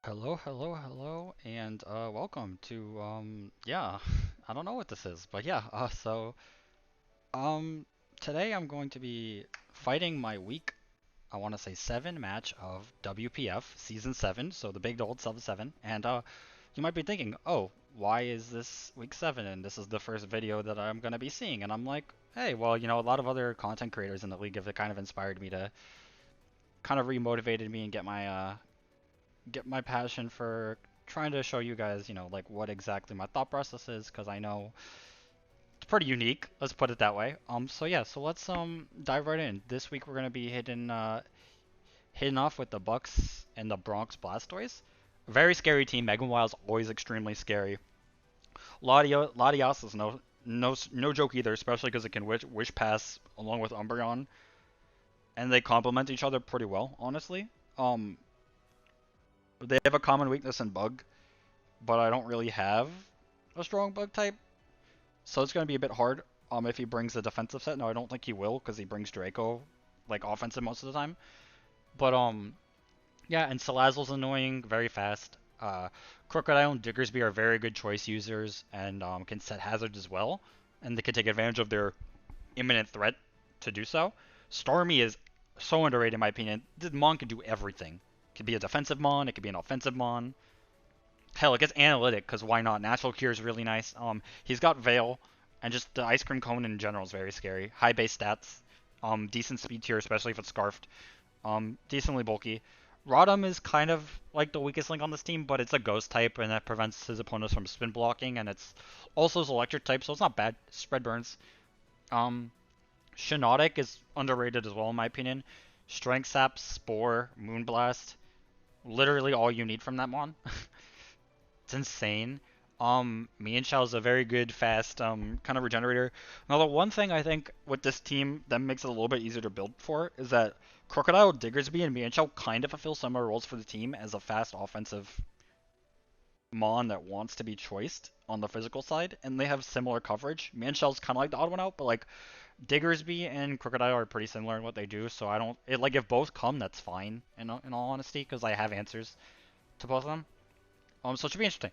Hello, hello, hello, and welcome to I don't know what this is, but um today I'm going to be fighting my week, I want to say 7 match of WPF season 7, so the big old sub 7. And you might be thinking, "Oh, why is this week 7 and this is the first video that I'm going to be seeing?" And I'm like, "Hey, well, a lot of other content creators in the league have kind of inspired me to kind of remotivated me and get my passion for trying to show you guys, like what exactly my thought process is, because I know it's pretty unique. Let's put it that way. So let's dive right in. This week we're gonna be hitting off with the Bucs and the Bronx Blastoise. Very scary team. Mega Wild's always extremely scary. Latias is no joke either, especially because it can wish pass along with Umbreon, and they complement each other pretty well, honestly. Um, they have a common weakness in Bug, but I don't really have a strong bug type, so it's going to be a bit hard if he brings a defensive set. No, I don't think he will because he brings Draco like offensive most of the time. But yeah, and Salazzle's annoying, very fast. Crocodile and Diggersby are very good choice users and can set hazards as well, and they can take advantage of their imminent threat to do so. Stormy is so underrated in my opinion. The Mon can do everything. It could be a defensive Mon, it could be an offensive Mon. Hell, it gets analytic because why not? Natural Cure is really nice. He's got Veil, and just the Ice Cream Cone in general is very scary. High base stats, decent speed tier, especially if it's scarfed. Decently bulky. Rodham is kind of like the weakest link on this team, but it's a ghost type, and that prevents his opponents from spin blocking, and it's also his electric type, so it's not bad. Spread burns. Um, Shoutout is underrated as well, in my opinion. Strength Sap, Spore, Moonblast, literally all you need from that mon. It's insane. Me and Shao is a very good, fast, kind of regenerator. Now, the one thing I think with this team that makes it a little bit easier to build for is that Crocodile, Diggersby, and Mienshao kind of fulfill similar roles for the team as a fast offensive Mon that wants to be choiced on the physical side, and they have similar coverage. Mienshao's kind of like the odd one out, but like Diggersby and Crocodile are pretty similar in what they do, so I don't. Like if both come, that's fine. In all honesty, because I have answers to both of them. So it should be interesting.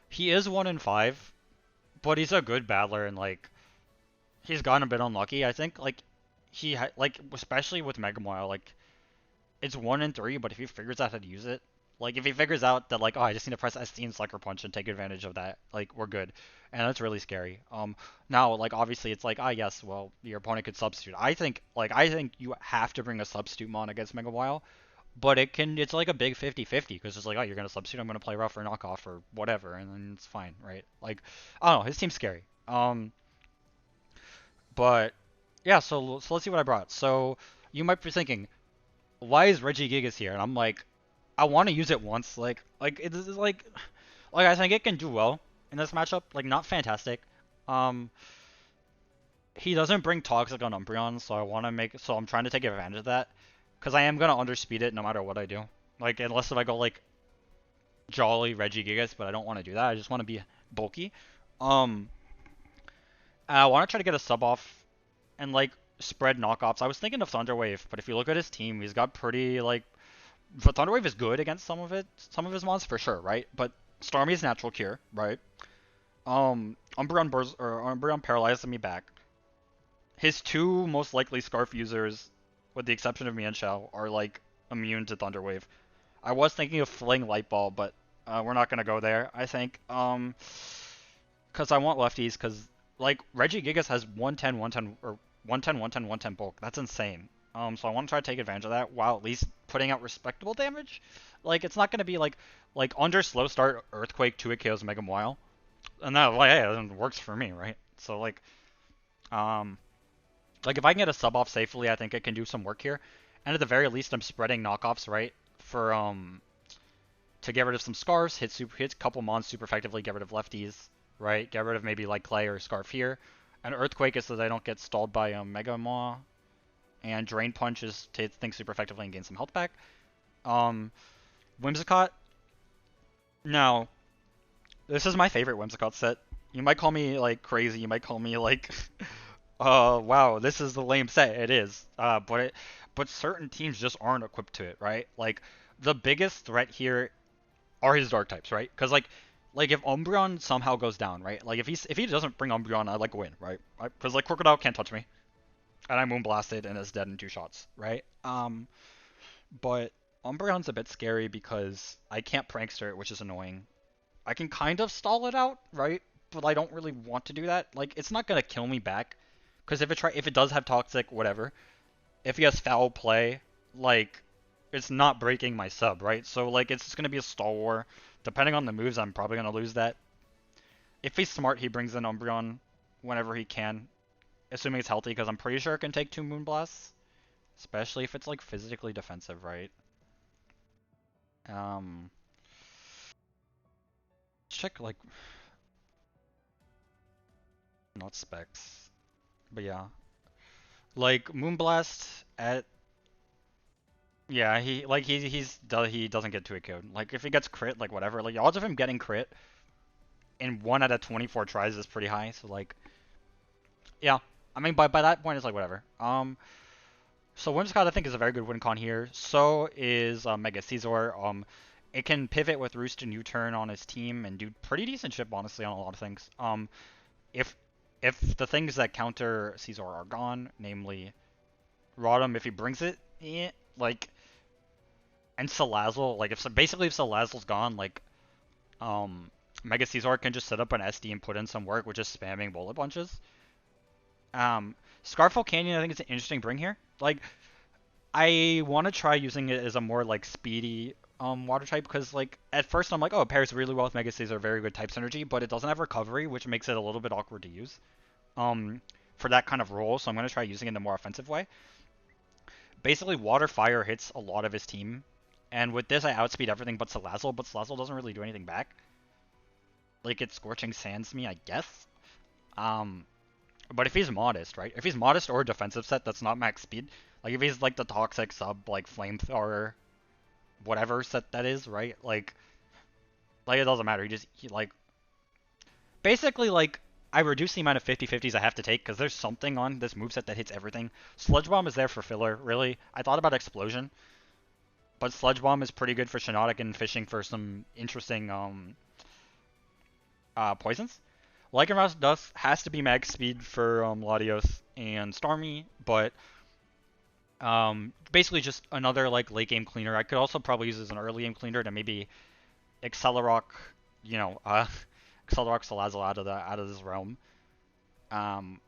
He is 1 in 5, but he's a good battler, and like he's gotten a bit unlucky. I think like especially with Mega Mile, like it's 1 in 3, but if he figures out how to use it, like if he figures out that like, oh, I just need to press ST and Sucker Punch and take advantage of that, like we're good, and that's really scary. Now like obviously it's like, ah, yes, well your opponent could substitute. I think you have to bring a substitute mon against Mega Mile, but it's like a big 50-50 because it's like, oh, you're gonna substitute, I'm gonna play rough or knockoff or whatever, and then it's fine, right? Like, I don't know, his team's scary. But yeah, so let's see what I brought. So you might be thinking, why is Regigigas here? And I'm like, I want to use it once. Like it is like I think it can do well in this matchup. Like not fantastic. Um, he doesn't bring toxic on Umbreon, so I'm trying to take advantage of that because I am gonna underspeed it no matter what I do. Like unless if I go like Jolly Regigigas, but I don't want to do that. I just want to be bulky. Um, I want to try to get a sub off and like spread knockoffs. I was thinking of Thunderwave, but if you look at his team, he's got pretty like. But Thunderwave is good against some of his mons for sure, right? But Stormy is natural cure, right? Umbreon paralyzed me back. His two most likely Scarf users, with the exception of Mienshao, are like immune to Thunderwave. I was thinking of Fling Light Ball, but we're not gonna go there. I think because I want lefties. Because like Regigigas has 110, 110 or 110, 110, 110 bulk. That's insane. So I want to try to take advantage of that while at least putting out respectable damage. Like it's not gonna be like under slow start Earthquake 2 KOs Mega Mile, and that like hey, it works for me, right? So um like if I can get a sub off safely, I think I can do some work here. And at the very least, I'm spreading knockoffs, right? For to get rid of some scarves, hit a couple mons super effectively, get rid of lefties, right? Get rid of maybe like Clay or Scarf here. And Earthquake is so that I don't get stalled by Mega Maw. And Drain Punch is to hit things super effectively and gain some health back. Whimsicott. Now, this is my favorite Whimsicott set. You might call me like crazy. You might call me like, wow, this is the lame set. It is. But certain teams just aren't equipped to it, right? Like the biggest threat here are his dark types, right? Because like if Umbreon somehow goes down, right? Like if he doesn't bring Umbreon, I like win, right? Because like Crocodile can't touch me, and I Moonblasted and it's dead in 2 shots, right? But Umbreon's a bit scary because I can't Prankster it, which is annoying. I can kind of stall it out, right? But I don't really want to do that. Like it's not gonna kill me back, because if it does have Toxic, whatever. If he has Foul Play, like it's not breaking my sub, right? So like it's just gonna be a stall war. Depending on the moves, I'm probably gonna lose that. If he's smart, he brings in Umbreon whenever he can, assuming it's healthy, because I'm pretty sure it can take 2 Moonblasts, especially if it's like physically defensive, right? Um, check like not specs, but yeah, like Moonblast at yeah he doesn't get to a code. Like if he gets crit, like whatever, like the odds of him getting crit in 1 out of 24 tries is pretty high. So like yeah, I mean by that point it's like whatever. So Whimsicott I think is a very good win con here. So is Mega Caesar. It can pivot with Roost and U-turn on his team and do pretty decent ship honestly on a lot of things. If the things that counter Caesar are gone, namely Rotom if he brings it, like and Salazzle, like basically if Salazzle's gone, like Mega Caesar can just set up an SD and put in some work, which is spamming bullet punches. Scarfell Canyon I think is an interesting bring here. Like I want to try using it as a more like speedy water type because like at first I'm like, oh, it pairs really well with Mega Caesar, very good type synergy, but it doesn't have recovery, which makes it a little bit awkward to use for that kind of role. So I'm gonna try using it in a more offensive way. Basically, water fire hits a lot of his team, and with this I outspeed everything but Salazzle doesn't really do anything back. Like it scorching sands me, I guess. But if he's modest, right? If he's modest or a defensive set that's not max speed, like if he's like the toxic sub, like flamethrower, whatever set that is, right? Like it doesn't matter. He like basically like I reduce the amount of 50-50s I have to take because there's something on this moveset that hits everything. Sludge Bomb is there for filler, really. I thought about Explosion, but Sludge Bomb is pretty good for Shoutout and fishing for some interesting poisons. Lycanroc Dust has to be max speed for Latios and Starmie, but basically just another like late game cleaner. I could also probably use as an early game cleaner to maybe Accelerock, Accelerock Salazzle out of this realm. And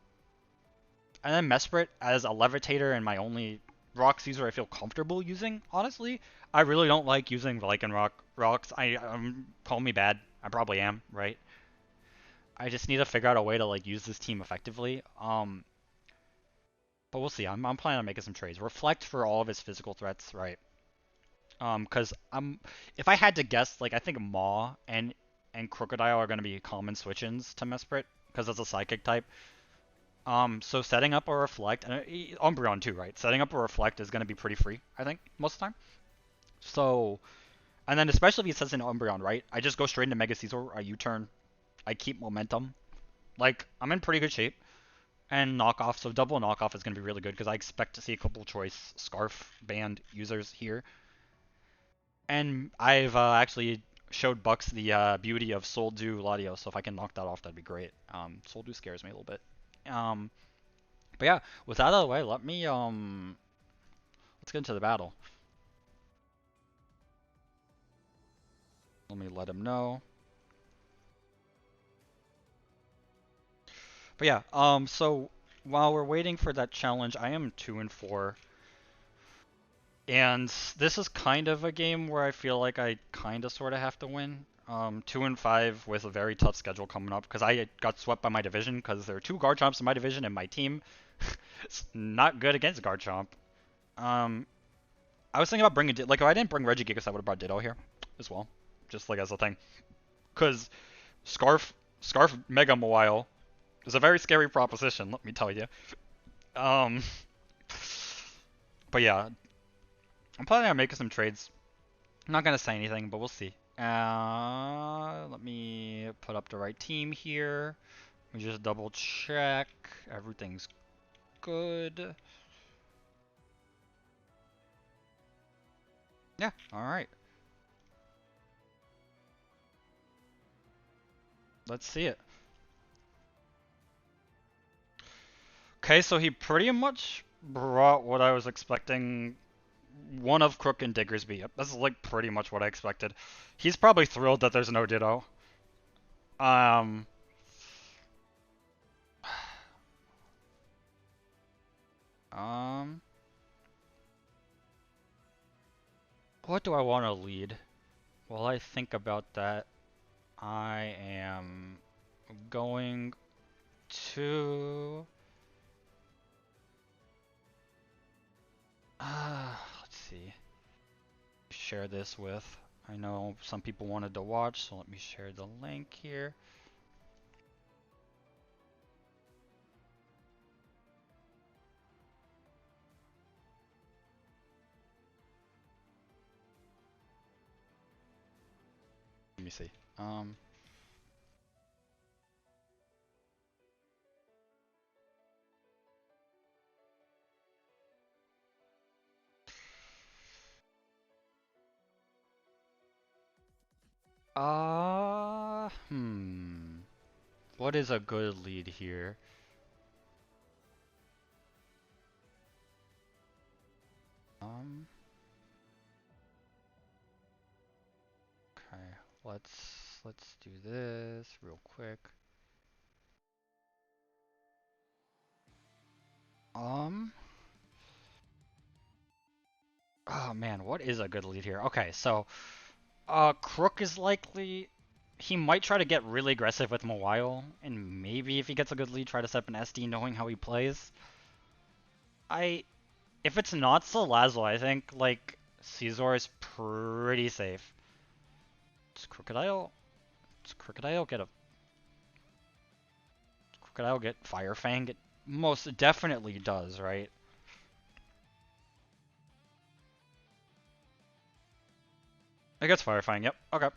then Mesprit as a levitator and my only rocks user I feel comfortable using. Honestly, I really don't like using Lycanroc rocks. Call me bad. I probably am, right? I just need to figure out a way to like use this team effectively. But we'll see. I'm planning on making some trades. Reflect for all of his physical threats, right? Because if I had to guess, like I think Maw and Crocodile are going to be common switch-ins to Mesprit because it's a psychic type. So setting up a Reflect, and Umbreon too, right? Setting up a Reflect is going to be pretty free, I think, most of the time. So, and then especially if he sets in Umbreon, right? I just go straight into Mega Caesar, I U-turn, I keep momentum. Like, I'm in pretty good shape. And knockoff, so double knockoff is going to be really good because I expect to see a couple choice Scarf band users here. And I've actually showed Bucs the beauty of Soldew Latios, so if I can knock that off, that'd be great. Soldew scares me a little bit. But yeah, with that out of the way, let's get into the battle. Let me let him know. But yeah, so while we're waiting for that challenge, I am 2-4. And this is kind of a game where I feel like I kind of sort of have to win. 2-5 with a very tough schedule coming up because I got swept by my division because there are 2 Garchomps in my division and my team it's not good against Garchomp. I was thinking about bringing like if I didn't bring Regigigas, I would have brought Ditto here as well, just like as a thing. Because Scarf Mega Mawile is a very scary proposition, let me tell you. But yeah, I'm planning on making some trades. I'm not gonna say anything, but we'll see. Let me put up the right team here. Let me just double check. Everything's good. Yeah, alright. Let's see it. Okay, so he pretty much brought what I was expecting. One of Crook and Diggersby. Yep, this is like pretty much what I expected. He's probably thrilled that there's no Ditto. Um, um, what do I want to lead? While I think about that, I am going to. Let's see. Share this with. I know some people wanted to watch, so let me share the link here. Let me see. Um, hmm. What is a good lead here? Um, okay. Let's do this real quick. Um, oh man, what is a good lead here? Okay, so Crook is likely. He might try to get really aggressive with Mawile, and maybe if he gets a good lead, try to set up an SD knowing how he plays. I If it's not Salazzle, I think like Caesar is pretty safe. Does Crocodile? Does Crocodile get Fire Fang? It most definitely does, right? It gets Fire Fang. Yep. Okay.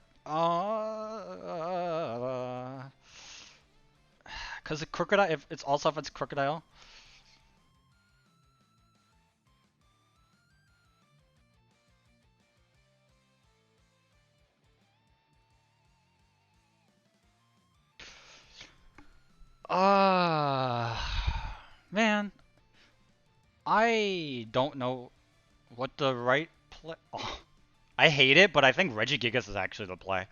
Because Crocodile, if it's also if it's Crocodile. Uh, Man, I don't know what the right play. Oh, I hate it, but I think Regigigas is actually the play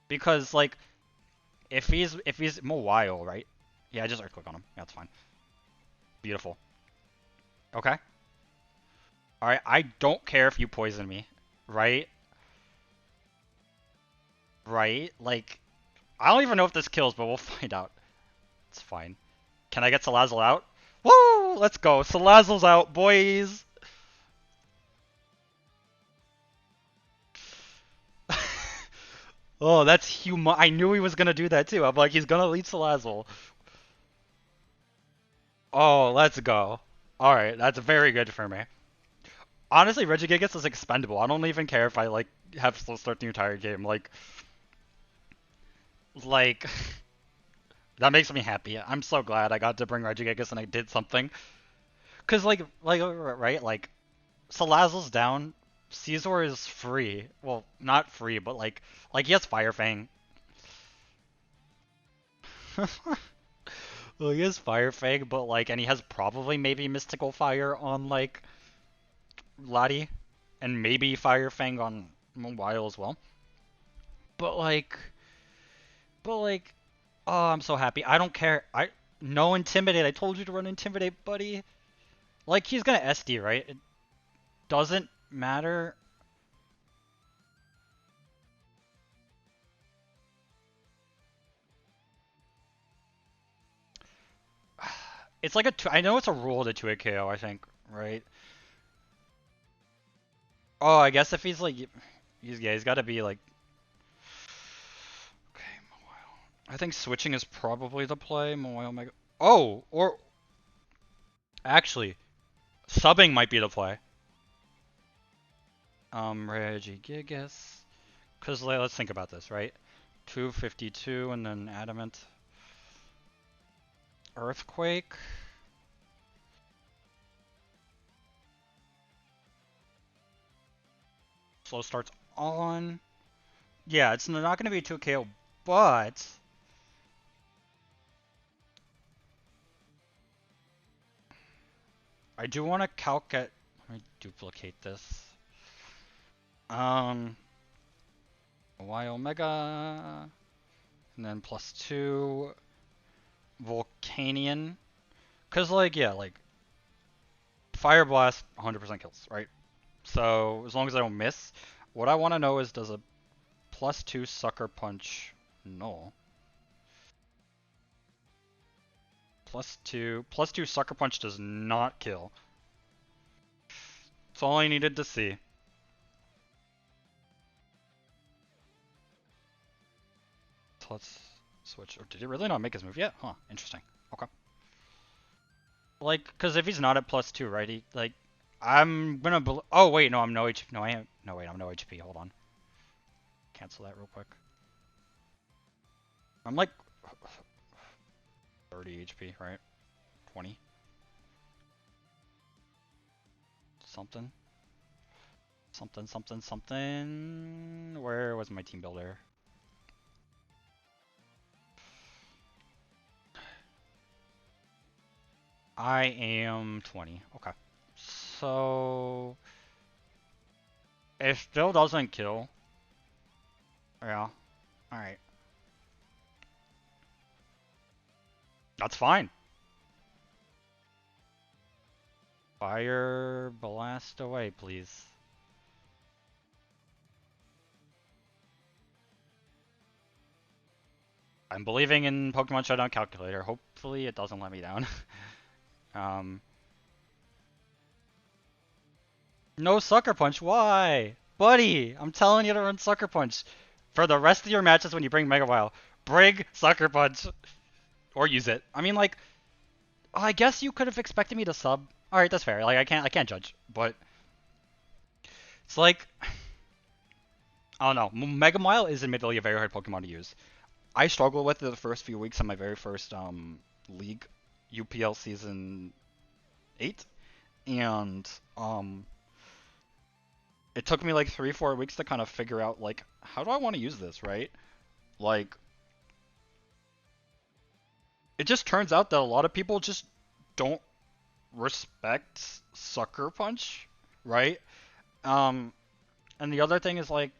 because like if he's Mawile, right? Yeah, just right click on him. Yeah, that's fine. Beautiful. Okay. All right. I don't care if you poison me, right? Right? Like I don't even know if this kills, but we'll find out. It's fine. Can I get Salazzle out? Woo! Let's go. Salazzle's out, boys. Oh, that's human. I knew he was gonna do that too. I'm like, he's gonna lead Salazzle. Oh, let's go. All right, that's very good for me. Honestly, Regigigas is expendable. I don't even care if I like have to start the entire game. Like that makes me happy. I'm so glad I got to bring Regigigas and I did something. Cause right, like Salazzle's down. Caesar is free. Well, not free, but like he has Fire Fang. Well, he has Fire Fang, but like, and he has probably maybe Mystical Fire on like Lottie, and maybe Fire Fang on Mobile as well. But like, but like, oh, I'm so happy. I don't care. I No Intimidate. I told you to run Intimidate, buddy. Like he's gonna SD, right? It doesn't matter. It's like a two. I know it's a rule to 2 KO. I think, right? Oh, I guess if he's like, he's got to be like. Okay, Mobile. I think switching is probably the play. Mobile Mega. Oh, or actually, subbing might be the play. Regigigas. Because let's think about this, right? 252 and then Adamant. Earthquake. Slow starts on. Yeah, it's not going to be 2 KO, but I do want to calc it. Let me duplicate this. Y Omega, and then +2 Volcanion. Cause like yeah, like Fire Blast 100% kills, right? So as long as I don't miss, what I want to know is does a +2 Sucker Punch null? +2 Sucker Punch does not kill. That's all I needed to see. So let's switch. Or did he really not make his move yet? Huh, interesting. Okay. Like, because if he's not at +2, right? He, like, I'm gonna. Oh, wait, no, I'm no HP. No, I am. No, wait, I'm no HP. Hold on. Cancel that real quick. I'm like 30 HP, right? 20? Something. Something. Where was my team builder? I am 20. Okay. So it still doesn't kill. Yeah. Alright. That's fine. Fire blast away, please. I'm believing in Pokemon Showdown Calculator. Hopefully it doesn't let me down. No Sucker Punch, why? Buddy, I'm telling you to run Sucker Punch. For the rest of your matches when you bring Mega Wild, bring Sucker Punch. Or use it. I mean, like, I guess you could have expected me to sub. Alright, that's fair. Like, I can't judge. But, it's like, I don't know. Mega Mile is admittedly a very hard Pokemon to use. I struggled with it the first few weeks of my very first league, UPL season 8, and it took me like 3-4 weeks to kind of figure out like how do I want to use this, right? Like, it just turns out that a lot of people just don't respect Sucker Punch, right? And the other thing is like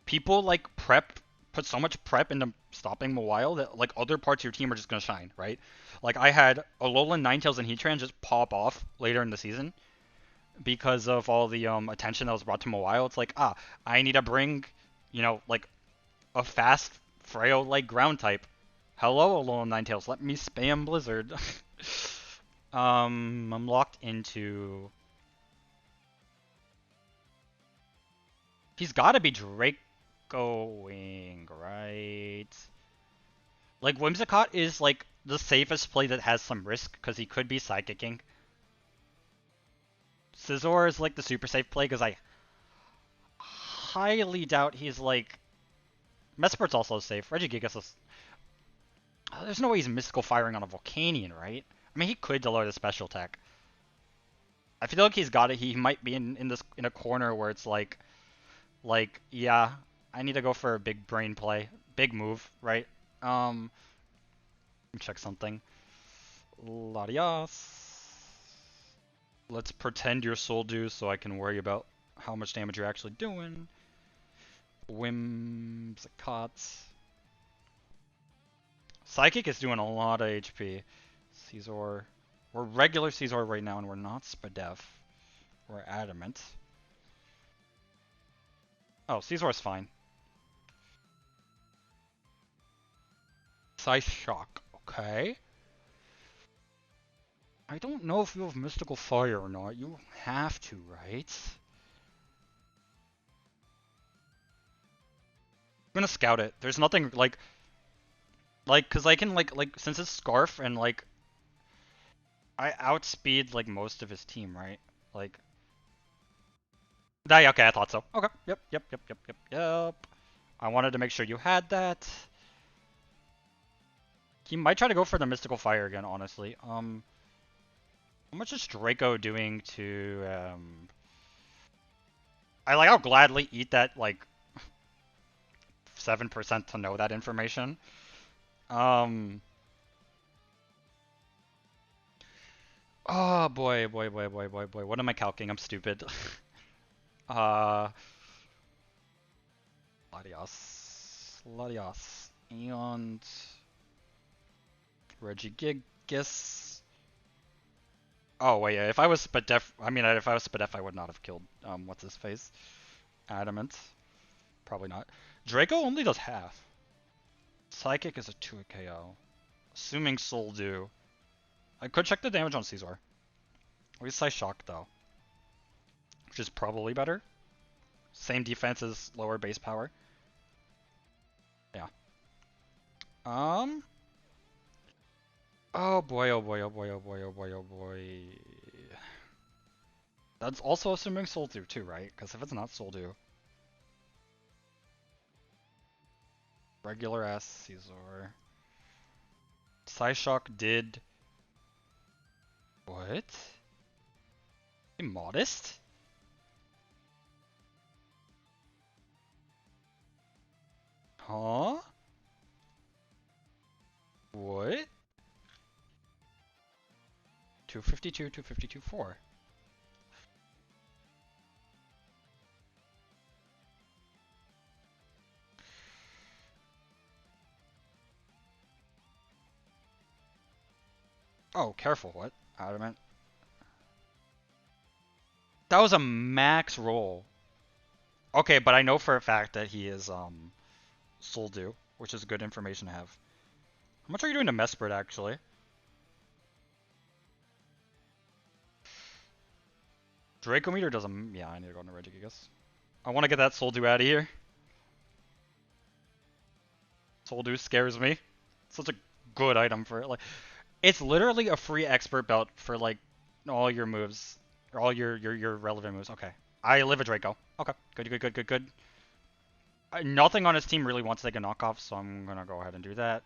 people like put so much prep into stopping Mawile that like other parts of your team are just gonna shine, right? Like I had Alolan, Ninetales, and Heatran just pop off later in the season because of all the attention that was brought to Mawile. It's like, I need to bring, like a fast, frail like ground type. Hello, Alolan Ninetales, let me spam Blizzard. I'm locked into. He's got to be Dracoing, right? Like, Whimsicott is, like, the safest play that has some risk, because he could be Psychicking. Scizor is, like, the super safe play, because I highly doubt he's, like... Mesprit's also safe. Regigigas is... there's no way he's Mystical Firing on a Volcanion, right? I mean, he could delay the special tech. I feel like he's got it. He might be in a corner where it's like, yeah, I need to go for a big brain play, big move, right? Check something. Latias. Let's pretend you're Soul Dew so I can worry about how much damage you're actually doing. Whimsicott. Psychic is doing a lot of HP. Scizor. We're regular Scizor right now and we're not Spadef. We're Adamant. Oh, Scizor's fine. Psyshock. Okay. I don't know if you have Mystical Fire or not. You have to, right? I'm gonna scout it. There's nothing cause I can since it's Scarf and like I outspeed like most of his team, right? Like, okay, I thought so. Okay, yep. I wanted to make sure you had that. He might try to go for the Mystical Fire again, honestly. How much is Draco doing to I'll gladly eat that like 7% to know that information. Um. Oh boy, boy, boy, boy, boy, boy. What am I calcing? I'm stupid. uh. Latios. And Regigigas. Oh wait, yeah, if I was Spadef, I mean, if I was Spadef, I would not have killed what's his face, Adamant. Probably not. Draco only does half. Psychic is a 2 KO. Assuming Soul do. I could check the damage on Caesar. At least I shock though, which is probably better. Same defense as lower base power. Yeah. Um. Oh boy, oh boy, oh boy, oh boy, oh boy, oh boy. That's also assuming Soldu too, right? Because if it's not Soldu, regular ass Caesar. Psyshock did what? Immodest? Huh? What? 252, 252, 4. Oh, careful, what? Adamant. That was a max roll. Okay, but I know for a fact that he is Soldu, which is good information to have. How much are you doing to Mesprit actually? Draco meter doesn't. Yeah, I need to go into Regigigas. I want to get that Soldu out of here. Soldu scares me. Such a good item for it. Like, it's literally a free expert belt for like all your moves, or all your relevant moves. Okay, I live a Draco. Okay, good, good, good, good, good. Nothing on his team really wants to take a knockoff, so I'm gonna go ahead and do that.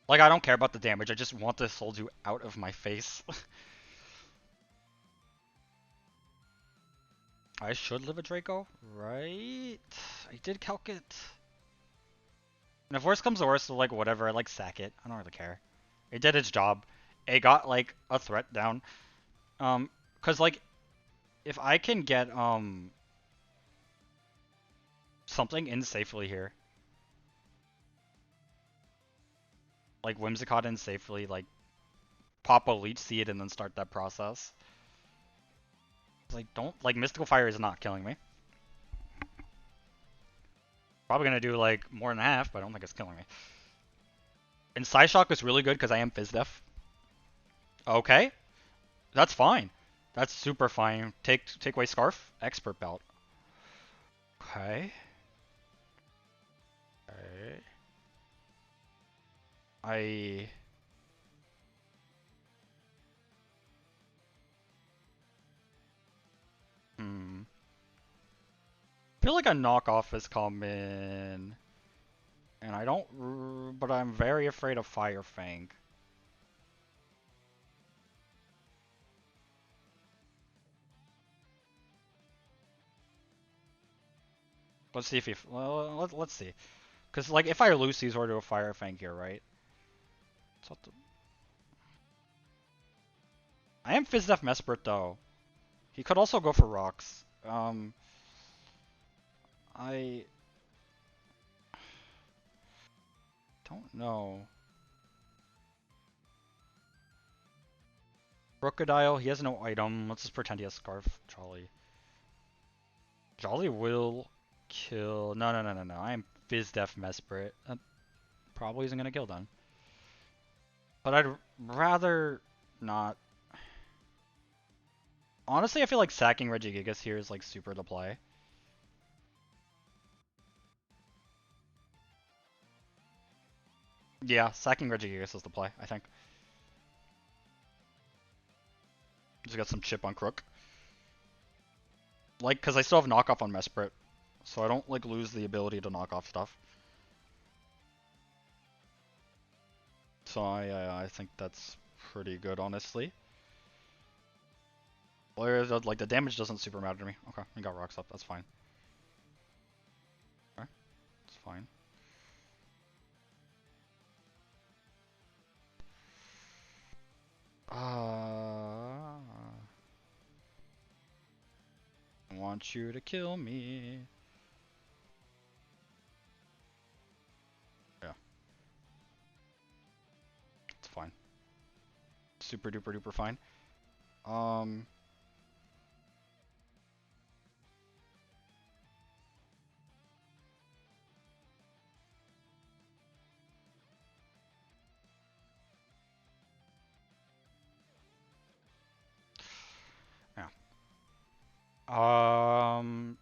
Like, I don't care about the damage. I just want this Soldu out of my face. I should live a Draco, right? I did calc it. And if worse comes to worse, so like whatever, I like sack it. I don't really care. It did its job. It got like a threat down. Cause like if I can get something in safely here, like Whimsicott in safely, like pop a Leech Seed and then start that process. Like don't like Mystical Fire is not killing me. Probably gonna do like more than half, but I don't think it's killing me. And Psyshock is really good because I am Fizdef. Okay, that's fine. That's super fine. Take away Scarf, Expert Belt. Okay. Okay. I feel like a knockoff is coming, and I don't. But I'm very afraid of Fire Fang. Let's see if he. Well, let's see. Because like if I lose Caesar to a Fire Fang here, right? I am Fizdef Mesprit though. He could also go for rocks. I don't know. Crocodile, he has no item. Let's just pretend he has Scarf. Jolly. Jolly will kill. No, no, no, no, no. I am Fizdef Mesprit. That probably isn't gonna kill then. But I'd rather not. Honestly, I feel like sacking Regigigas here is like super the play. Yeah, sacking Regigigas is the play, I think. Just got some chip on Crook. Like, because I still have knockoff on Mesprit, so I don't like lose the ability to knock off stuff. So I think that's pretty good, honestly. Like, the damage doesn't super matter to me. Okay, we got rocks up. That's fine. Okay, that's fine. I want you to kill me. Yeah. It's fine. Super duper duper fine. Yeah.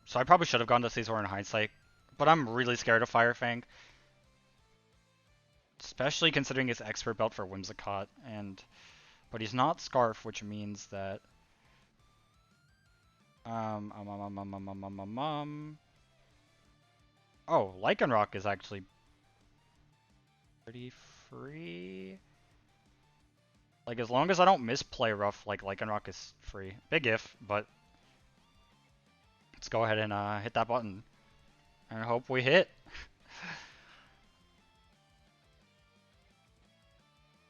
So I probably should have gone to Caesar in hindsight, but I'm really scared of Fire Fang. Especially considering his expert belt for Whimsicott, but he's not Scarf, which means that oh, Lycanroc is actually pretty free. Like, as long as I don't misplay rough, like, Lycanroc is free. Big if, but let's go ahead and hit that button and hope we hit.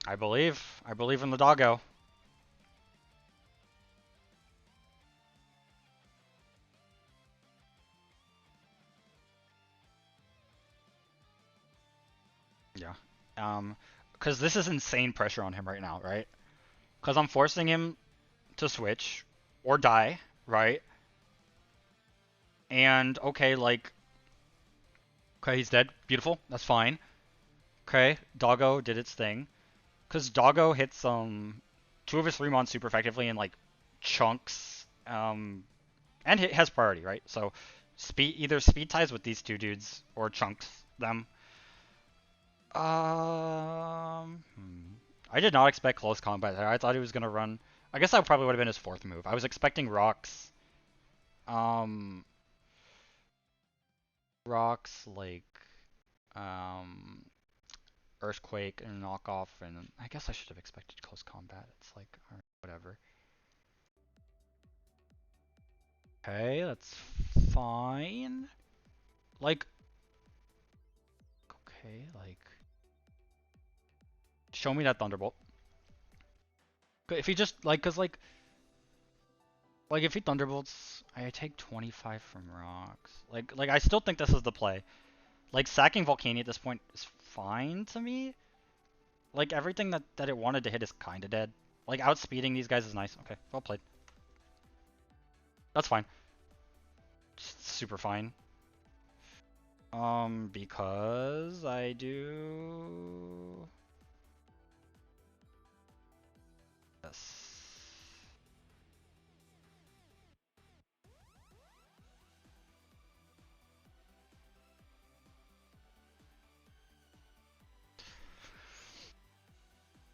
I believe in the doggo. Yeah. Because this is insane pressure on him right now, right? Because I'm forcing him to switch or die, right? And okay, like, okay, he's dead. Beautiful. That's fine. Okay, Doggo did its thing. Because Doggo hits 2 of his 3 mons super effectively in like chunks, and it has priority, right? So either speed ties with these 2 dudes or chunks them. I did not expect close combat there. I thought he was gonna run. I guess that probably would have been his 4th move. I was expecting rocks. Rocks like um Earthquake and knockoff, and I guess I should have expected close combat. It's like, alright, whatever. Okay, that's fine. Like, okay, like, show me that Thunderbolt. If he just, like, cause like if he Thunderbolts, I take 25 from rocks. Like I still think this is the play. Like, sacking Volcania at this point is fine to me. Like, everything that it wanted to hit is kinda dead. Like, outspeeding these guys is nice. Okay, well played. That's fine. Super fine. Because I do this.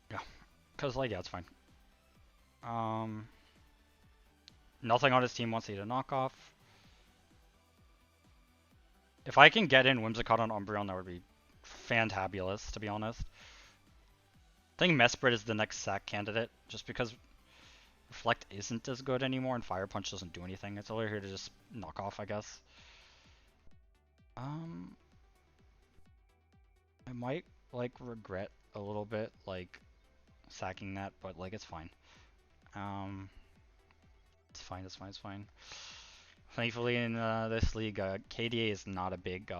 Yeah, because like, yeah, it's fine. Nothing on his team wants to eat a knockoff. If I can get in Whimsicott on Umbreon, that would be fantabulous, to be honest. I think Mesprit is the next sack candidate, just because Reflect isn't as good anymore and Fire Punch doesn't do anything. It's only here to just knock off, I guess. I might, like, regret a little bit, like, sacking that, but, like, it's fine. It's fine, it's fine, it's fine. Thankfully, in this league, KDA is not a big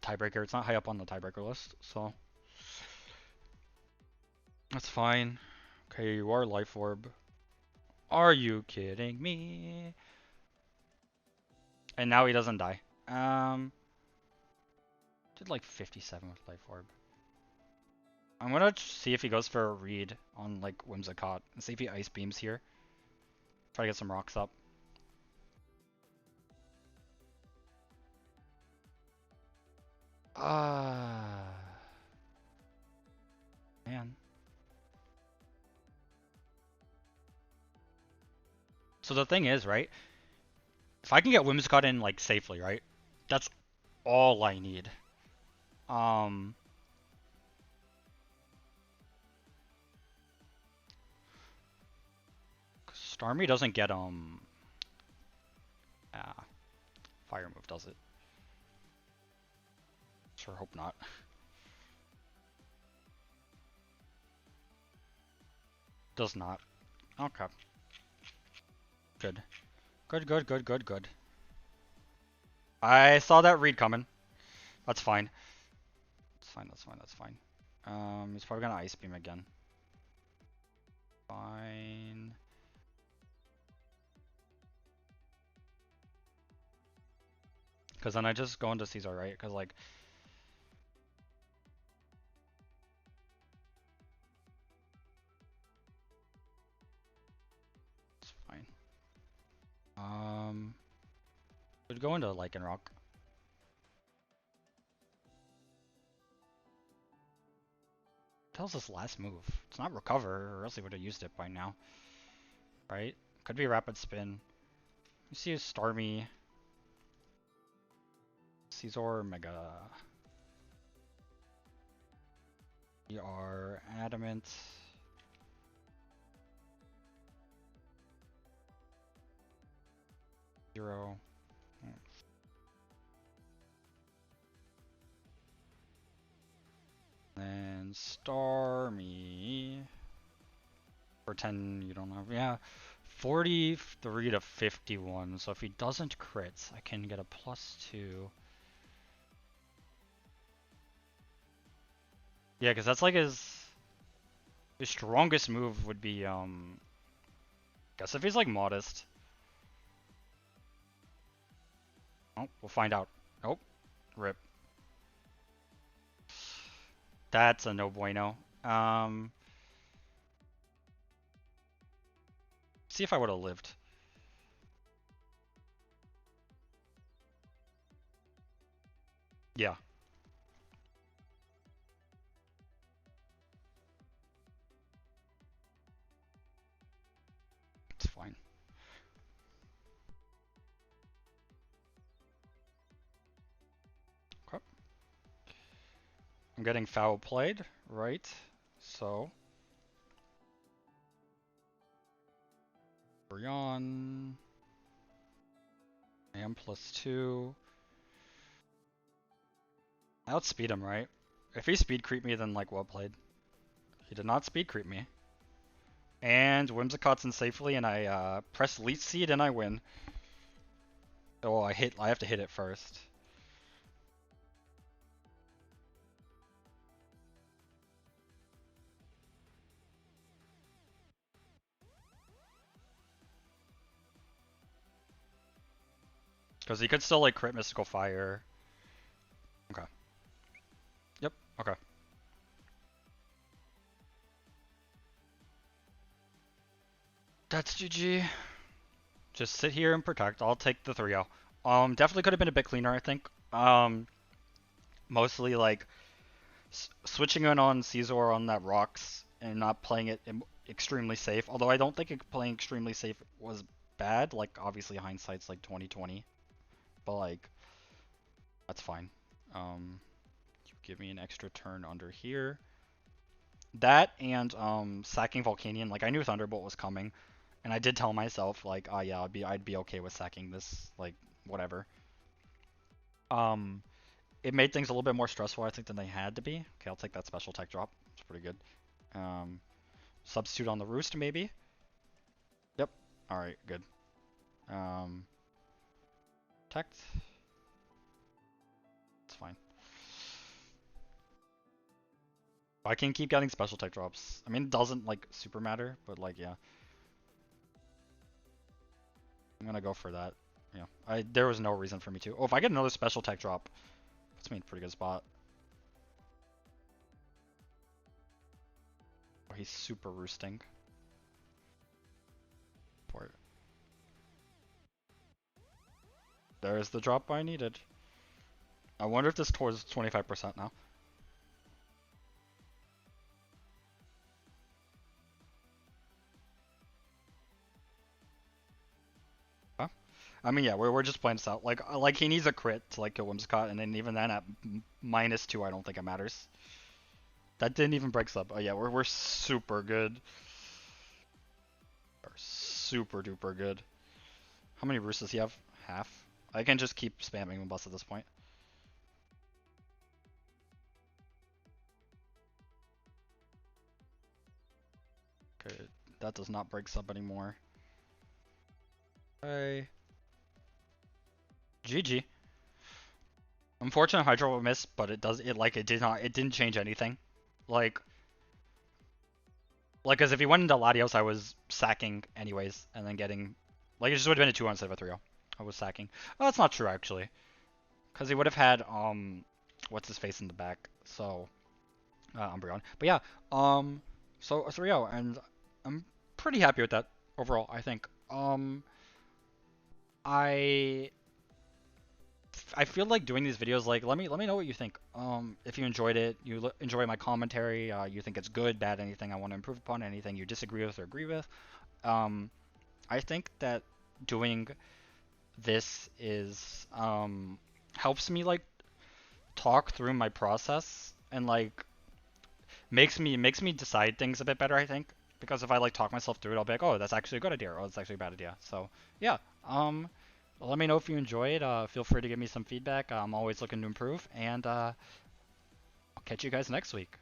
tiebreaker. It's not high up on the tiebreaker list, so that's fine. Okay, you are Life Orb. Are you kidding me? And now he doesn't die. Did like 57 with Life Orb. I'm gonna see if he goes for a read on like Whimsicott and see if he Ice Beams here. Try to get some rocks up. Man. So the thing is, right? If I can get Whimsicott in like safely, right? That's all I need. Starmie doesn't get fire move, does it? Sure hope not. Does not. Okay. Good. Good. I saw that read coming. That's fine. That's fine. He's probably gonna Ice Beam again. Fine. Because then I just go into Caesar, right? Because, like... It's fine. Would go into Lycanroc. Tells us last move. It's not Recover, or else he would have used it by now. Right? Could be Rapid Spin. You see a Starmie. Caesar, Mega. We are Adamant. Zero. Then Starmie. For 10, you don't have. Yeah. 43 to 51. So if he doesn't crit, I can get a +2. Yeah, because that's like his strongest move would be, guess if he's like Modest. Oh, we'll find out. Nope. Rip. That's a no bueno. See if I would have lived. Yeah. It's fine. Okay. I'm getting foul played, right? So. Brion. I am +2. I outspeed him, right? If he speed creep me, then like well played. He did not speed creep me. And Whimsicott's in safely, and I press Leech Seed and I win. Oh, I have to hit it first. Because he could still like crit Mystical Fire. Okay. Yep, okay. That's GG. Just sit here and protect. I'll take the 3-0. Definitely could have been a bit cleaner, I think. Mostly like switching in on Caesar on that Rocks and not playing it extremely safe. Although I don't think playing extremely safe was bad. Like obviously hindsight's like 2020, but like that's fine. Give me an extra turn under here. That and sacking Volcanion. Like I knew Thunderbolt was coming. And I did tell myself, like, oh yeah, I'd be okay with sacking this, like, whatever. It made things a little bit more stressful, I think, than they had to be. Okay, I'll take that special tech drop. It's pretty good. Substitute on the Roost, maybe? Yep. Alright, good. Protect. It's fine. I can keep getting special tech drops. I mean, it doesn't, like, super matter, but, like, yeah. I'm gonna go for that. Yeah, there was no reason for me to. Oh, if I get another special tech drop, puts me in a pretty good spot. Oh, he's super roosting. For it. There's the drop I needed. I wonder if this towards 25% now. I mean, yeah, we're just playing this out. Like he needs a crit to like kill Whimsicott, and then even then at -2, I don't think it matters. That didn't even break sub. Oh yeah, we're super good. We're super duper good. How many roosts does he have? Half? I can just keep spamming Bus at this point. Okay, that does not break sub anymore. Okay. GG. Unfortunate Hydro miss, but it didn't change anything. Like cause if he went into Latios, I was sacking anyways, and then getting, like, it just would have been a 2 instead of a 3-0. I was sacking. Oh, that's not true actually, cause he would have had what's his face in the back, so Umbreon. But yeah, so a 3-0, and I'm pretty happy with that overall. I think I feel like doing these videos, like, let me know what you think. If you enjoyed it, you enjoy my commentary, you think it's good, bad, anything I want to improve upon, anything you disagree with or agree with. I think that doing this is helps me, like, talk through my process, and, like, makes me decide things a bit better, I think. Because if I, like, talk myself through it, I'll be like, oh, that's actually a good idea, or oh, that's actually a bad idea. So yeah, let me know if you enjoyed. Feel free to give me some feedback. I'm always looking to improve, and I'll catch you guys next week.